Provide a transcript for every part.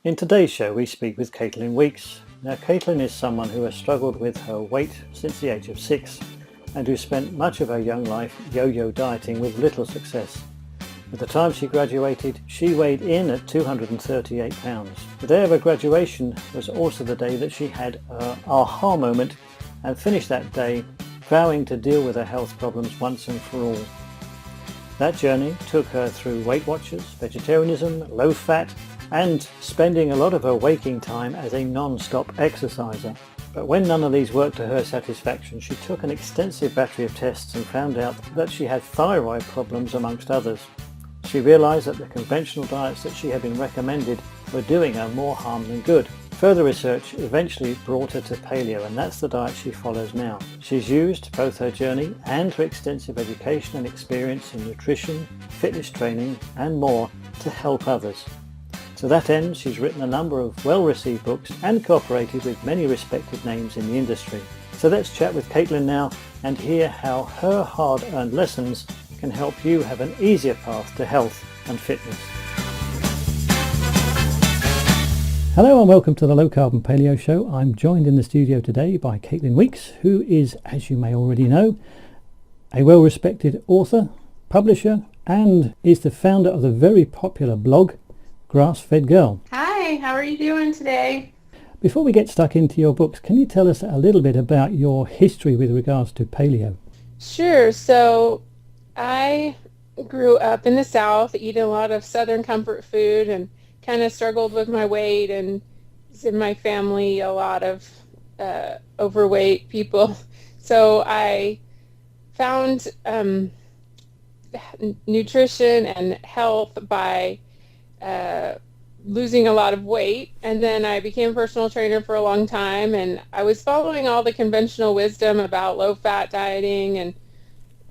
In today's show, we speak with Caitlin Weeks. Now, Caitlin is someone who has struggled with her weight since the age of 6 and who spent much of her young life yo-yo dieting with little success. At the time she graduated, she weighed in at 238 pounds. The day of her graduation was also the day that she had her aha moment and finished that day vowing to deal with her health problems once and for all. That journey took her through Weight Watchers, vegetarianism, low fat, and spending a lot of her waking time as a non-stop exerciser. But when none of these worked to her satisfaction, she took an extensive battery of tests and found out that she had thyroid problems amongst others. She realized that the conventional diets that she had been recommended were doing her more harm than good. Further research eventually brought her to paleo, and that's the diet she follows now. She's used both her journey and her extensive education and experience in nutrition, fitness training, and more to help others. To that end, she's written a number of well-received books and cooperated with many respected names in the industry. So let's chat with Caitlin now and hear how her hard-earned lessons can help you have an easier path to health and fitness. Hello and welcome to the Low Carb and Paleo Show. I'm joined in the studio today by Caitlin Weeks, who is, as you may already know, a well-respected author, publisher, and is the founder of the very popular blog Grass-Fed Girl. Hi, how are you doing today? Before we get stuck into your books, can you tell us a little bit about your history with regards to paleo? Sure. So I grew up in the South, eating a lot of Southern comfort food and kind of struggled with my weight, and in my family a lot of overweight people. So I found nutrition and health by losing a lot of weight, and then I became a personal trainer for a long time, and I was following all the conventional wisdom about low-fat dieting and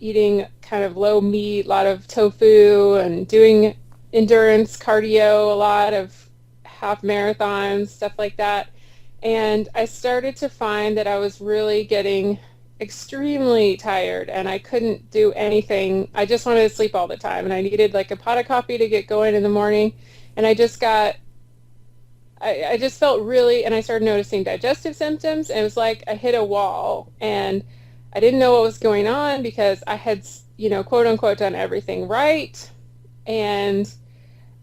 eating kind of low meat, a lot of tofu, and doing endurance cardio, a lot of half marathons, stuff like that. And I started to find that I was really getting extremely tired and I couldn't do anything. I just wanted to sleep all the time, and I needed like a pot of coffee to get going in the morning. And I just felt really, and I started noticing digestive symptoms, and it was like I hit a wall, and I didn't know what was going on because I had, quote unquote, done everything right. And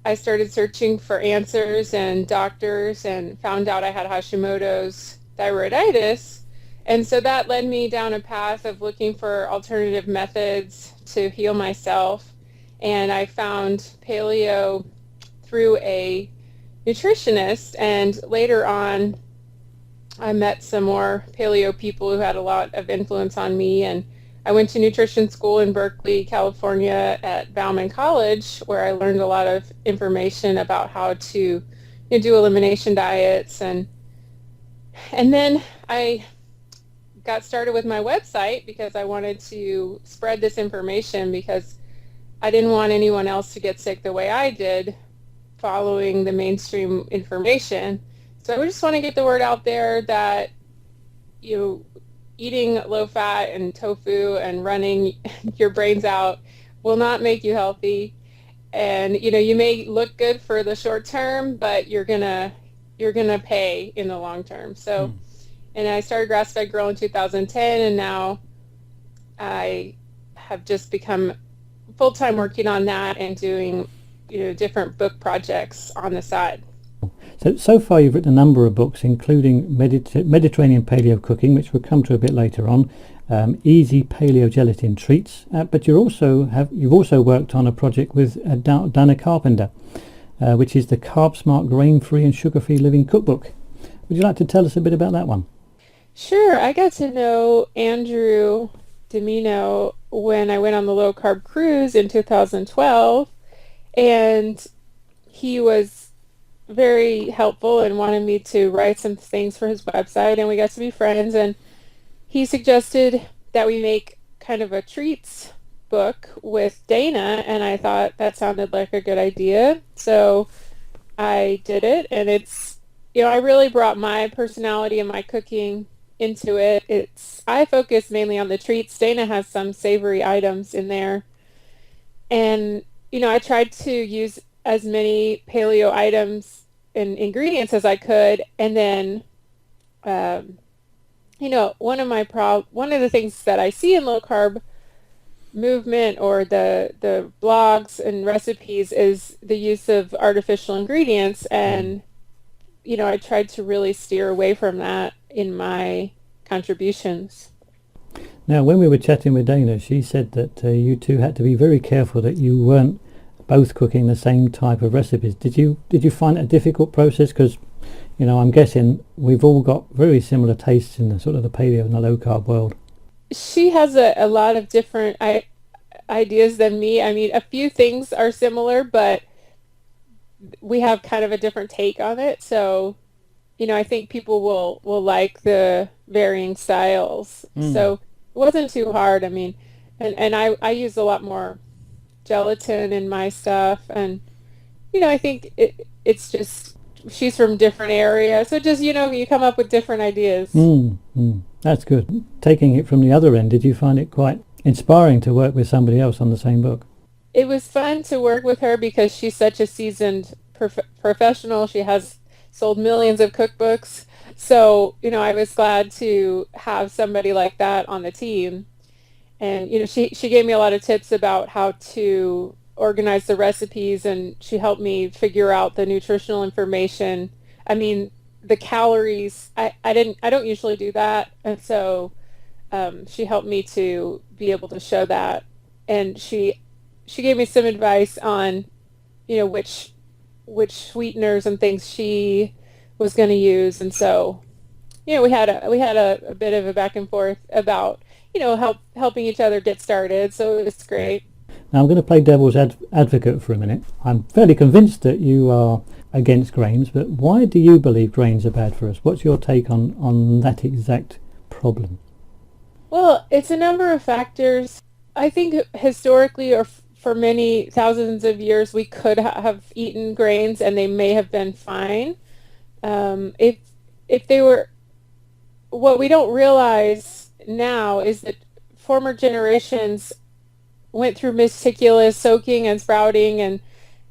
I started searching for answers and doctors and found out I had Hashimoto's thyroiditis. And so that led me down a path of looking for alternative methods to heal myself. And I found paleo through a nutritionist, and later on I met some more paleo people who had a lot of influence on me, and I went to nutrition school in Berkeley, California at Bauman College, where I learned a lot of information about how to do elimination diets, and then I got started with my website because I wanted to spread this information because I didn't want anyone else to get sick the way I did following the mainstream information. So I just want to get the word out there that eating low fat and tofu and running your brains out will not make you healthy. And you may look good for the short term, but you're gonna pay in the long term. So and I started Grass-Fed Girl in 2010, and now I have just become full-time working on that and doing different book projects on the side. So far you've written a number of books, including Mediterranean Paleo Cooking, which we'll come to a bit later on, Easy Paleo Gelatin Treats, but you've also worked on a project with Dana Carpenter, which is the Carb Smart Grain-Free and Sugar-Free Living Cookbook. Would you like to tell us a bit about that one? Sure. I got to know Andrew Domino when I went on the Low Carb Cruise in 2012, and he was very helpful and wanted me to write some things for his website, and we got to be friends, and he suggested that we make kind of a treats book with Dana, and I thought that sounded like a good idea. So I did it, and it's, I really brought my personality and my cooking into it. I focus mainly on the treats. Dana has some savory items in there, and I tried to use as many paleo items in ingredients as I could. And then, one of the things that I see in low carb movement or the blogs and recipes is the use of artificial ingredients. And, I tried to really steer away from that in my contributions. Now, when we were chatting with Dana, she said that you two had to be very careful that you weren't both cooking the same type of recipes. Did you find it a difficult process? Because, I'm guessing we've all got very similar tastes in the sort of the paleo and the low carb world. She has a lot of different ideas than me. I mean, a few things are similar, but we have kind of a different take on it. So, I think people will like the varying styles. So it wasn't too hard. I mean, and I use a lot more gelatin in my stuff. And, I think it's just, she's from different areas. So just, you come up with different ideas. That's good. Taking it from the other end, did you find it quite inspiring to work with somebody else on the same book? It was fun to work with her because she's such a seasoned professional. She has sold millions of cookbooks. So, I was glad to have somebody like that on the team. And, she gave me a lot of tips about how to organize the recipes, and she helped me figure out the nutritional information. I mean, the calories, I don't usually do that. And so she helped me to be able to show that. And she gave me some advice on, which sweeteners and things she was going to use. And so, we had a bit of a back and forth about, helping each other get started. So it was great. Now I'm going to play devil's advocate for a minute. I'm fairly convinced that you are against grains, but why do you believe grains are bad for us? What's your take on that exact problem? Well, it's a number of factors. I think historically, or for many thousands of years, we could have eaten grains and they may have been fine. If they were, what we don't realize now is that former generations went through meticulous soaking and sprouting,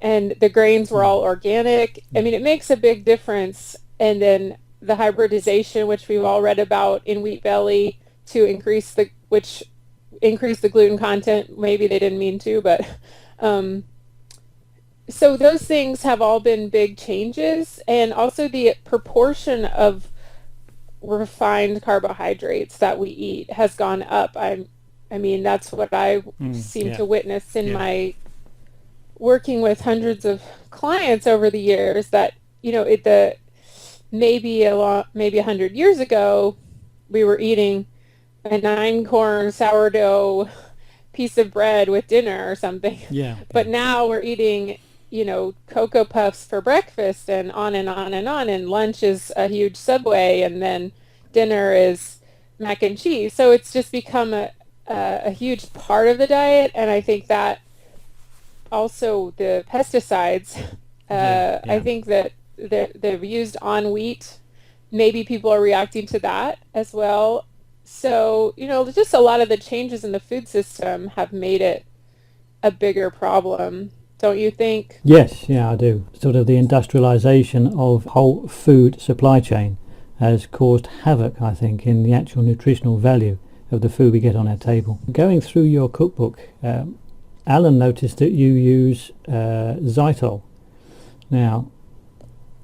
and the grains were all organic. I mean, it makes a big difference. And then the hybridization, which we've all read about in wheat belly, to increase the gluten content. Maybe they didn't mean to, but so those things have all been big changes. And also the proportion of refined carbohydrates that we eat has gone up. I mean, that's what I seem to witness in my working with hundreds of clients over the years, that, maybe 100 years ago, we were eating a 9-corn sourdough piece of bread with dinner or something. Yeah. But now we're eating, Cocoa Puffs for breakfast, and on and on and on. And lunch is a huge Subway, and then dinner is mac and cheese. So it's just become a huge part of the diet. And I think that also the pesticides, I think that they're used on wheat. Maybe people are reacting to that as well. So, just a lot of the changes in the food system have made it a bigger problem. Don't you think? Yes, I do. Sort of the industrialization of whole food supply chain has caused havoc, I think, in the actual nutritional value of the food we get on our table. Going through your cookbook, Alan noticed that you use Xylitol. Now,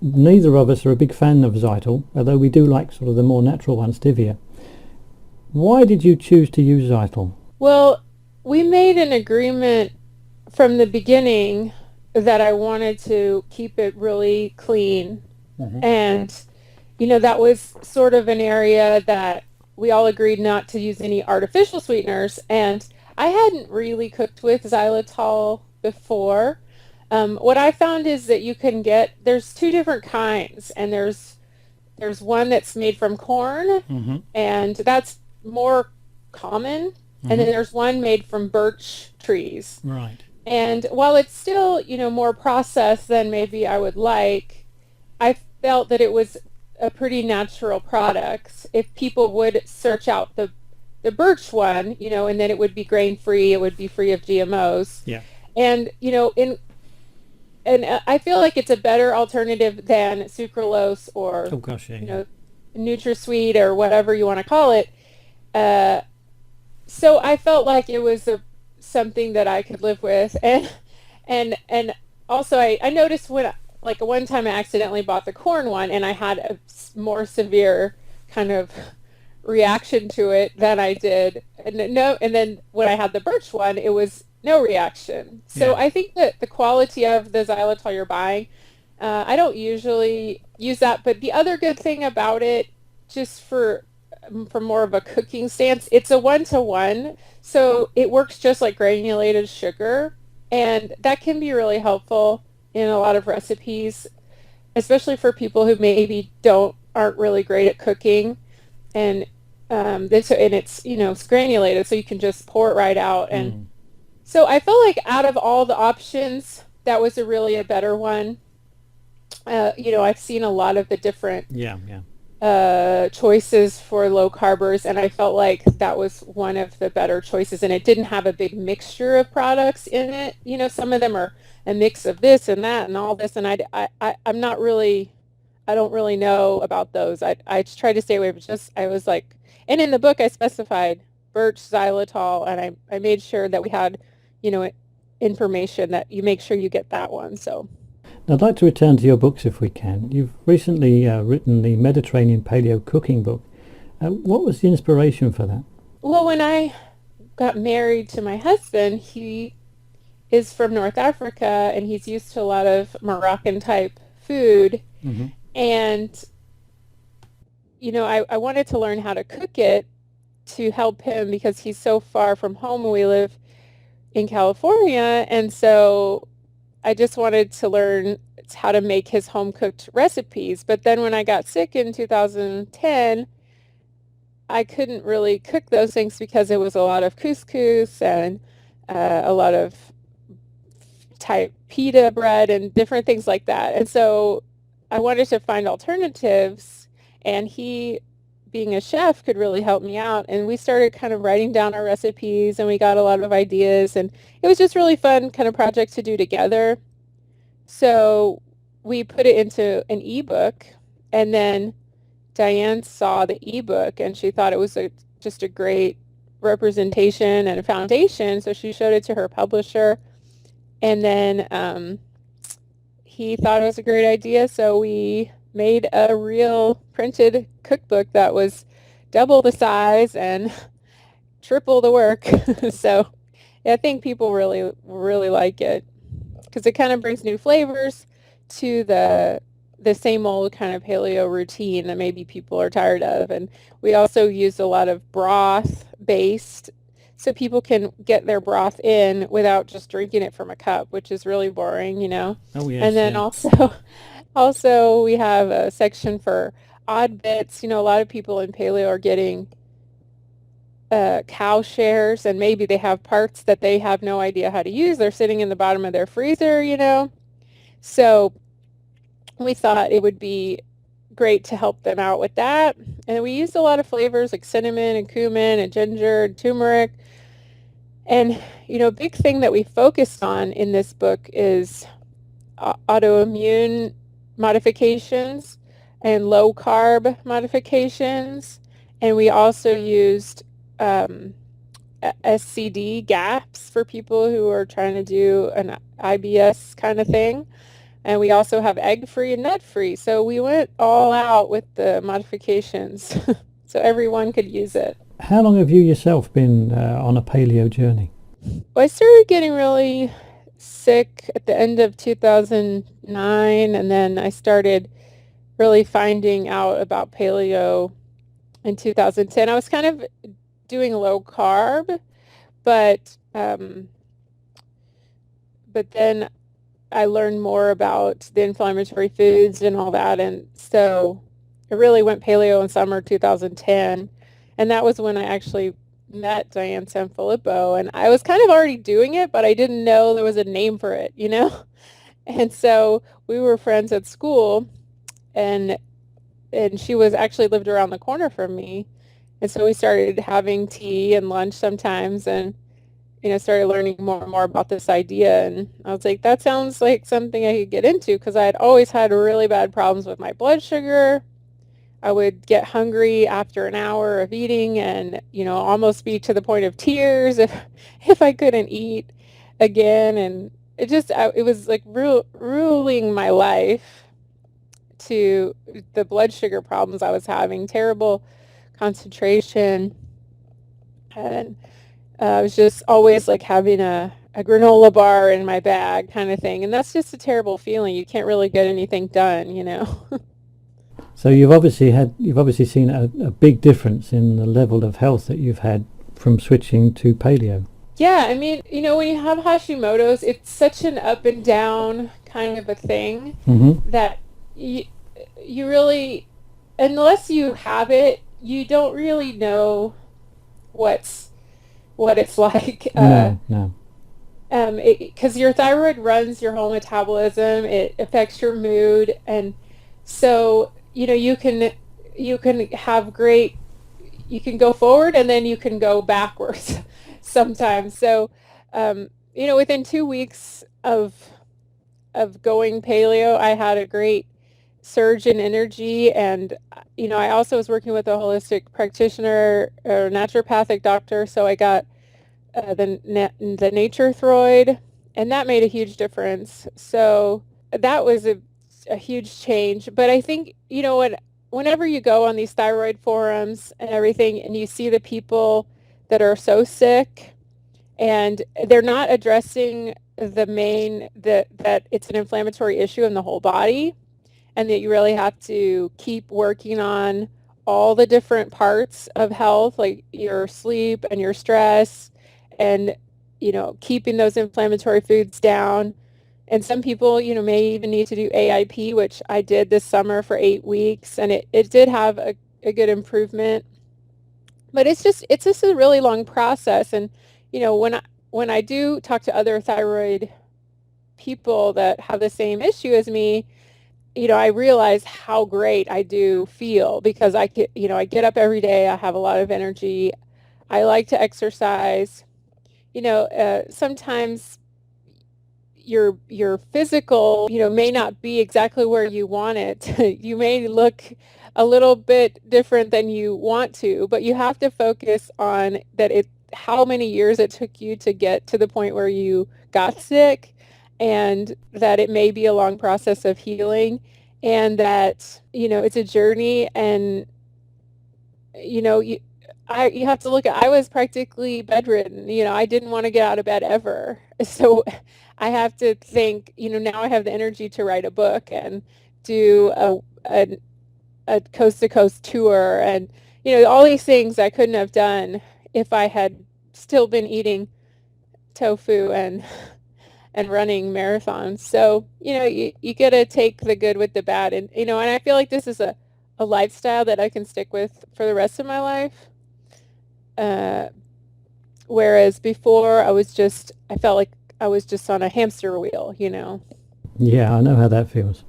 neither of us are a big fan of Xylitol, although we do like sort of the more natural one, stevia. Why did you choose to use Xylitol? Well, we made an agreement from the beginning that I wanted to keep it really clean. And, that was sort of an area that we all agreed not to use any artificial sweeteners. And I hadn't really cooked with xylitol before. What I found is that there's two different kinds, and there's one that's made from corn, and that's more common. And then there's one made from birch trees. Right. And while it's still, more processed than maybe I would like, I felt that it was a pretty natural product. If people would search out the birch one, and then it would be grain free, it would be free of GMOs. Yeah. And, and I feel like it's a better alternative than sucralose or, Oh gosh, yeah, you yeah. know, NutraSweet or whatever you want to call it. Uh, so I felt like it was something that I could live with, and also I noticed when like one time I accidentally bought the corn one and I had a more severe kind of reaction to it than I did, and then when I had the birch one, it was no reaction. So Yeah. I think that the quality of the xylitol you're buying, I don't usually use that, but the other good thing about it, just for more of a cooking stance, it's a one-to-one, so it works just like granulated sugar, and that can be really helpful in a lot of recipes, especially for people who maybe don't aren't really great at cooking, and and it's it's granulated, so you can just pour it right out. And Mm. so I felt like out of all the options, that was a better one. I've seen a lot of the different Yeah, yeah. choices for low carbers, and I felt like that was one of the better choices. And it didn't have a big mixture of products in it. Some of them are a mix of this and that and all this, and I'm not really, I don't really know about those. I just tried to stay away, but just I was like, and in the book I specified birch, xylitol, and I made sure that we had, you know, information that you make sure you get that one. So. Now, I'd like to return to your books if we can. You've recently written the Mediterranean Paleo Cooking book. What was the inspiration for that? Well, when I got married to my husband, he is from North Africa and he's used to a lot of Moroccan type food. Hmm. And, I wanted to learn how to cook it to help him because he's so far from home and we live in California. And so I just wanted to learn how to make his home cooked recipes. But then when I got sick in 2010, I couldn't really cook those things because it was a lot of couscous and a lot of type pita bread and different things like that. And so I wanted to find alternatives, and he, being a chef, could really help me out. And we started kind of writing down our recipes, and we got a lot of ideas, and it was just really fun kind of project to do together. So we put it into an ebook, and then Diane saw the ebook and she thought it was just a great representation and a foundation. So she showed it to her publisher, and then he thought it was a great idea. So we made a real printed cookbook that was double the size and triple the work. So I think people really, really like it because it kind of brings new flavors to the same old kind of paleo routine that maybe people are tired of. And we also use a lot of broth based, so people can get their broth in without just drinking it from a cup, which is really boring. Oh And yes, then yeah. also we have a section for odd bits. A lot of people in paleo are getting cow shares, and maybe they have parts that they have no idea how to use. They're sitting in the bottom of their freezer. So we thought it would be great to help them out with that. And we used a lot of flavors like cinnamon and cumin and ginger and turmeric. And, a big thing that we focused on in this book is autoimmune modifications and low carb modifications. And we also used SCD gaps for people who are trying to do an IBS kind of thing. And we also have egg-free and nut-free. So we went all out with the modifications so everyone could use it. How long have you yourself been on a paleo journey? Well, I started getting really sick at the end of 2009, and then I started really finding out about paleo in 2010. I was kind of doing low carb, but then I learned more about the inflammatory foods and all that. And so I really went paleo in summer 2010. And that was when I actually met Diane Sanfilippo. And I was kind of already doing it, but I didn't know there was a name for it. And so we were friends at school, and she was actually lived around the corner from me. And so we started having tea and lunch sometimes. And started learning more and more about this idea. And I was like, that sounds like something I could get into, because I had always had really bad problems with my blood sugar. I would get hungry after an hour of eating and, almost be to the point of tears if I couldn't eat again. And it was like ruling my life, to the blood sugar problems I was having, terrible concentration. And I was just always like having a granola bar in my bag kind of thing. And that's just a terrible feeling. You can't really get anything done. So you've obviously seen a big difference in the level of health that you've had from switching to paleo. Yeah, I mean, when you have Hashimoto's, it's such an up and down kind of a thing Hmm. that you, you really, unless you have it, you don't really know what's what it's like. No, no. Because your thyroid runs your whole metabolism, it affects your mood, and so you can have great, you can go forward and then you can go backwards sometimes. So, within 2 weeks of going paleo, I had a great surge in energy, and I also was working with a holistic practitioner or naturopathic doctor, so I got the nature throid, and that made a huge difference. So that was a huge change. But I think, whenever you go on these thyroid forums and everything, and you see the people that are so sick, and they're not addressing that it's an inflammatory issue in the whole body, and that you really have to keep working on all the different parts of health, like your sleep and your stress, and keeping those inflammatory foods down. And some people, may even need to do AIP, which I did this summer for 8 weeks, and it did have a good improvement. But it's just a really long process. And when I do talk to other thyroid people that have the same issue as me, I realize how great I do feel, because I get up every day. I have a lot of energy. I like to exercise. Sometimes your physical, may not be exactly where you want it. You may look a little bit different than you want to, but you have to focus on how many years it took you to get to the point where you got sick, and that it may be a long process of healing, and that, it's a journey. And, you know, you, you have to look at, I was practically bedridden. I didn't want to get out of bed ever. So I have to think, now I have the energy to write a book and do a coast to coast tour, and, all these things I couldn't have done if I had still been eating tofu and running marathons. So, you got to take the good with the bad. And, and I feel like this is a lifestyle that I can stick with for the rest of my life. Whereas before I felt like I was just on a hamster wheel. Yeah, I know how that feels.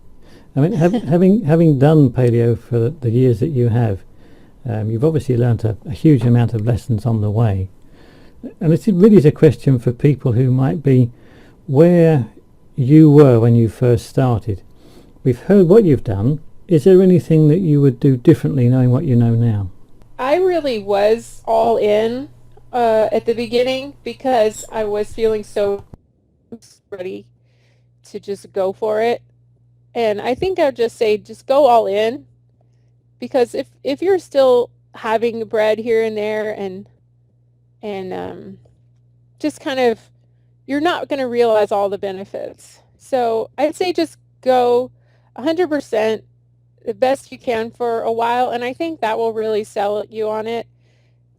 I mean, having done paleo for the years that you have, you've obviously learnt a huge amount of lessons on the way. And it really is a question for people who might be where you were when you first started. We've heard what you've done. Is there anything that you would do differently knowing what you know now? I really was all in at the beginning, because I was feeling so ready to just go for it. And I think I'd just say, just go all in, because if you're still having bread here and there, and just kind of, you're not going to realize all the benefits. So I'd say just go 100% the best you can for a while, and I think that will really sell you on it.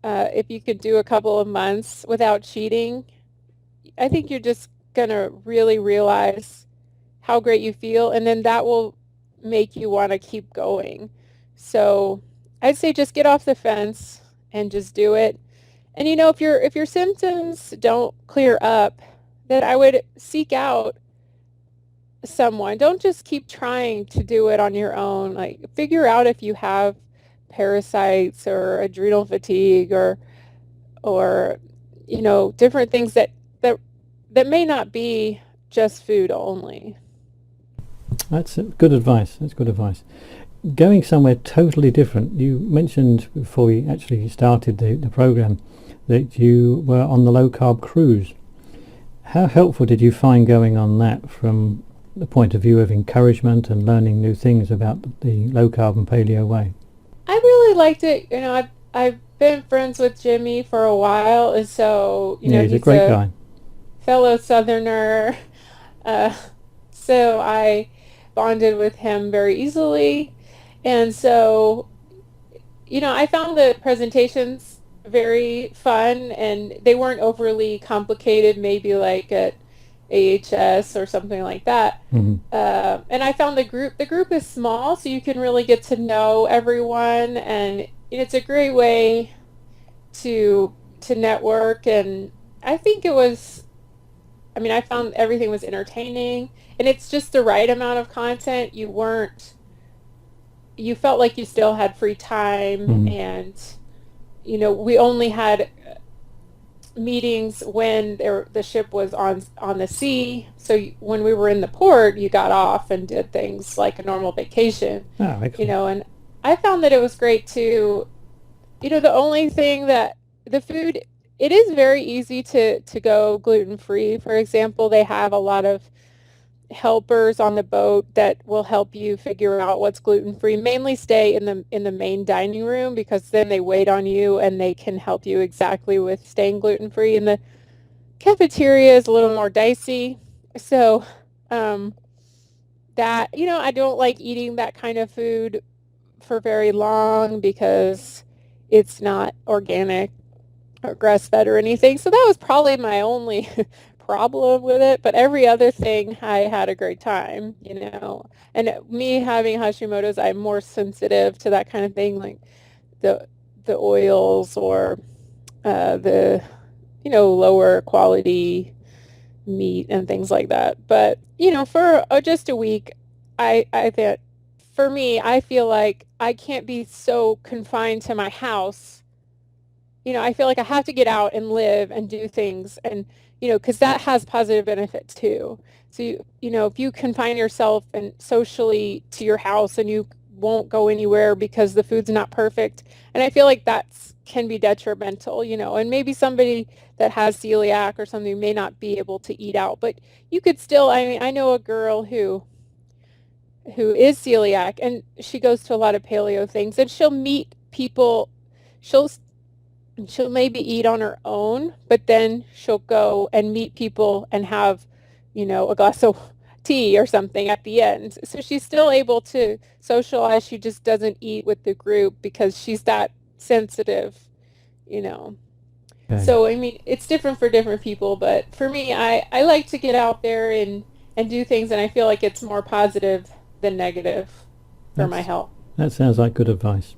If you could do a couple of months without cheating, I think you're just going to really realize how great you feel, and then that will make you want to keep going. So I'd say just get off the fence and just do it. And if your symptoms don't clear up, then I would seek out someone. Don't just keep trying to do it on your own. Like, figure out if you have parasites or adrenal fatigue, or different things that may not be just food only. That's good advice. That's good advice. Going somewhere totally different. You mentioned before we actually started the program that you were on the low carb cruise. How helpful did you find going on that from the point of view of encouragement and learning new things about the low carb and paleo way? I really liked it. I've been friends with Jimmy for a while, and so Yeah, he's a he's great a guy. fellow Southerner. Uh, so I bonded with him very easily. And so, I found the presentations very fun and they weren't overly complicated, maybe like at AHS or something like that. Hmm. And I found the group is small, so you can really get to know everyone, and it's a great way to network. And I think I found everything was entertaining, and it's just the right amount of content. You felt like you still had free time, Hmm. and we only had meetings when the ship was on the sea. So when we were in the port, you got off and did things like a normal vacation, Oh, excellent. and I found that it was great too. The only thing that the food, it is very easy to go gluten free. For example, they have a lot of helpers on the boat that will help you figure out what's gluten free. Mainly stay in the main dining room, because then they wait on you and they can help you exactly with staying gluten free. And the cafeteria is a little more dicey. So um, that I don't like eating that kind of food for very long because it's not organic or grass fed or anything. So that was probably my only problem with it. But every other thing, I had a great time. And me having Hashimoto's, I'm more sensitive to that kind of thing, like the oils or the lower quality meat and things like that. But for just a week, I think for me, I feel like I can't be so confined to my house. I feel like I have to get out and live and do things, and because that has positive benefits too. So if you confine yourself and socially to your house and you won't go anywhere because the food's not perfect, and I feel like that's can be detrimental. And maybe somebody that has celiac or something may not be able to eat out, but you could still. I mean, I know a girl who is celiac, and she goes to a lot of paleo things, and she'll meet people. She'll she'll maybe eat on her own, but then she'll go and meet people and have, a glass of tea or something at the end. So she's still able to socialize. She just doesn't eat with the group because she's that sensitive, you know. Okay. So, I mean, it's different for different people, but for me, I like to get out there and do things, and I feel like it's more positive than negative for my That's health. that sounds like good advice.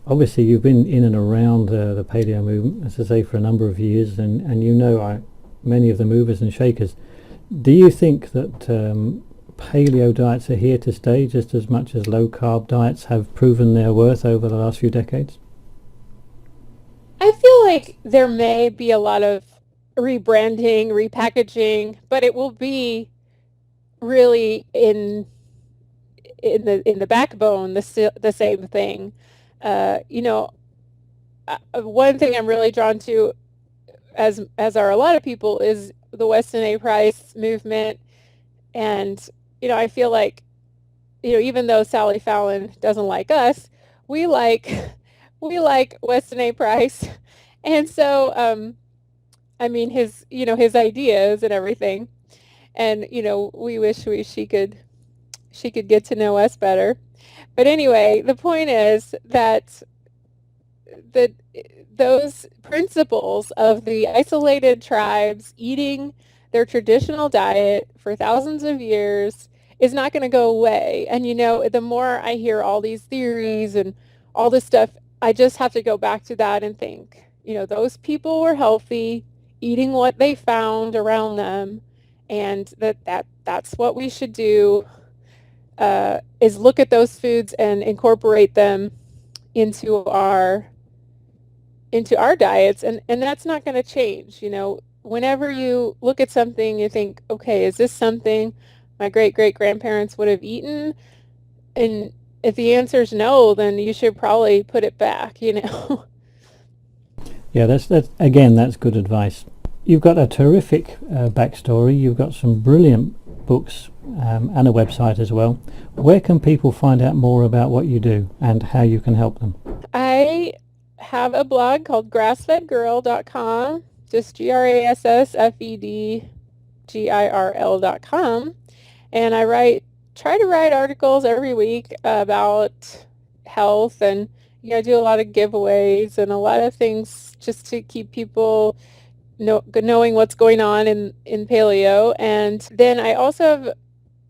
Obviously, you've been in and around the paleo movement, as I say, for a number of years, and many of the movers and shakers. Do you think that paleo diets are here to stay just as much as low carb diets have proven their worth over the last few decades? I feel like there may be a lot of rebranding, repackaging, but it will be really in the backbone the same thing. Uh, you know, One thing I'm really drawn to, as are a lot of people, is the Weston A. Price movement, and I feel like even though Sally Fallon doesn't like us, we like we like Weston A. Price, and so I mean his ideas and everything, and we wish she could get to know us better. But anyway, the point is that the those principles of the isolated tribes eating their traditional diet for thousands of years is not going to go away. And the more I hear all these theories and all this stuff, I just have to go back to that and think, those people were healthy, eating what they found around them, and that's what we should do, is look at those foods and incorporate them into into our diets, and that's not going to change. Whenever you look at something, you think, okay, is this something my great-great-grandparents would have eaten? And if the answer is no, then you should probably put it back. Yeah, that's again, that's good advice. You've got a terrific backstory. You've got some brilliant books and a website as well. Where can people find out more about what you do and how you can help them? I have a blog called grassfedgirl.com, just grassfedgirl.com, and I try to write articles every week about health, and I do a lot of giveaways and a lot of things just to keep people knowing what's going on in paleo. And then I also have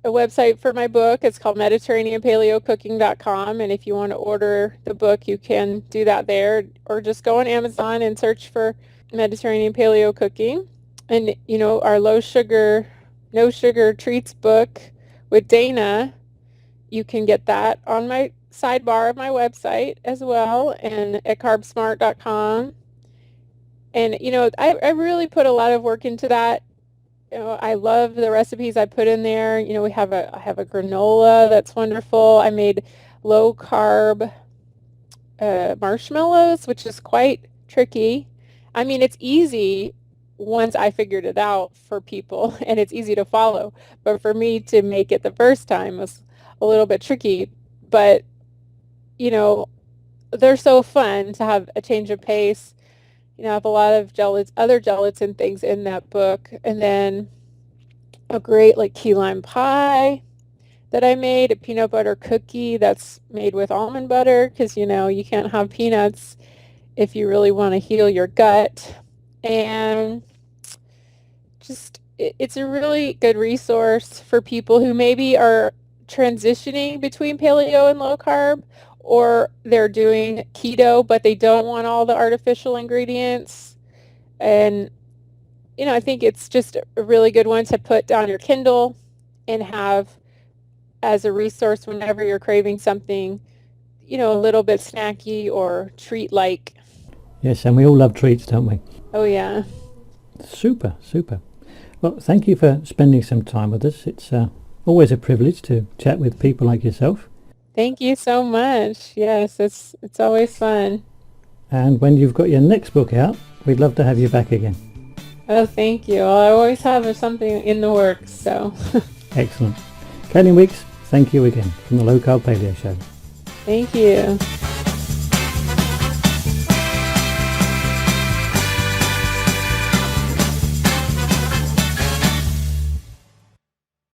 a website for my book. It's called mediterraneanpaleocooking.com, and if you want to order the book, you can do that there, or just go on Amazon and search for Mediterranean Paleo Cooking. And our low sugar, no sugar treats book with Dana, you can get that on my sidebar of my website as well, and at carbsmart.com. And I really put a lot of work into that. I love the recipes I put in there. I have a granola that's wonderful. I made low carb marshmallows, which is quite tricky. I mean, it's easy once I figured it out for people, and it's easy to follow. But for me to make it the first time was a little bit tricky. But, they're so fun to have a change of pace. I have a lot of other gelatin things in that book. And then a great key lime pie that I made, a peanut butter cookie that's made with almond butter, because you can't have peanuts if you really want to heal your gut. And just it's a really good resource for people who maybe are transitioning between paleo and low carb, or they're doing keto but they don't want all the artificial ingredients. And I think it's just a really good one to put down your Kindle and have as a resource whenever you're craving something, a little bit snacky or treat-like. Yes, and we all love treats, don't we? Oh, yeah. Super. Well, thank you for spending some time with us. It's always a privilege to chat with people like yourself. Thank you so much. Yes, it's always fun. And when you've got your next book out, we'd love to have you back again. Oh, thank you. Well, I always have something in the works, so. Excellent. Caitlin Weeks, thank you again from the Low Carb Paleo Show. Thank you.